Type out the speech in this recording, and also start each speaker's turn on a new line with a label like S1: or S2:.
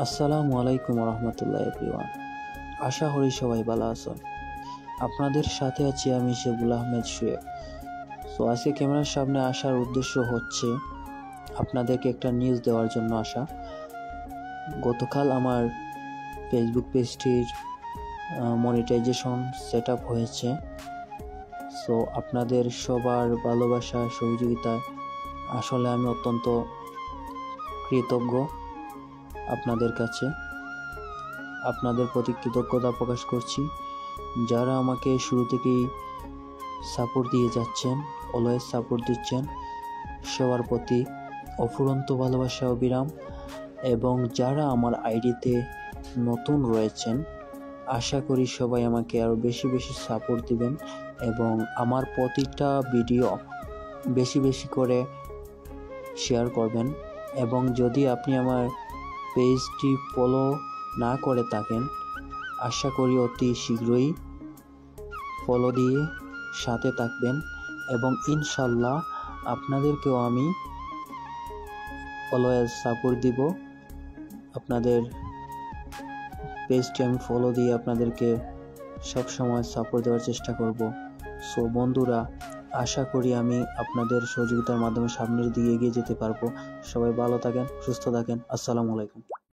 S1: আসসালামু আলাইকুম রহমতুল্লাহ এভরিওয়ান। আশা করি সবাই ভালো আছেন। আপনাদের সাথে আছি আমি শেবুল আহমেদ শুয়েব। তো আজকে ক্যামেরার সামনে আসার উদ্দেশ্য হচ্ছে আপনাদেরকে একটা নিউজ দেওয়ার জন্য আসা। গতকাল আমার ফেসবুক পেজটির মনিটাইজেশন সেট আপ হয়েছে। সো আপনাদের সবার ভালোবাসা সহযোগিতায় আসলে আমি অত্যন্ত কৃতজ্ঞ আপনাদের কাছে। আপনাদের প্রতি কৃতজ্ঞতা প্রকাশ করছি, যারা আমাকে শুরু থেকেই সাপোর্ট দিয়ে যাচ্ছেন, অলওয়েজ সাপোর্ট দিচ্ছেন, সবার প্রতি অফুরন্ত ভালোবাসা অবিরাম। এবং যারা আমার আইডিতে নতুন রয়েছেন, আশা করি সবাই আমাকে আরও বেশি বেশি সাপোর্ট দিবেন এবং আমার প্রতিটা ভিডিও বেশি বেশি করে শেয়ার করবেন। এবং যদি আপনি আমার পেজটি ফলো না করে থাকেন, আশা করি অতি শীঘ্রই ফলো দিয়ে সাথে থাকবেন এবং ইনশাল্লাহ আপনাদেরকেও আমি অলওয়েজ সাপোর্ট দিব। আপনাদের পেজটি আমি ফলো দিয়ে আপনাদেরকে সবসময় সাপোর্ট দেওয়ার চেষ্টা করব। সো বন্ধুরা, আশা করি আমি আপনাদের সহযোগিতার মাধ্যমে সামনের দিকে এগিয়ে যেতে পারবো। সবাই ভালো থাকেন, সুস্থ থাকেন। আসসালামু আলাইকুম।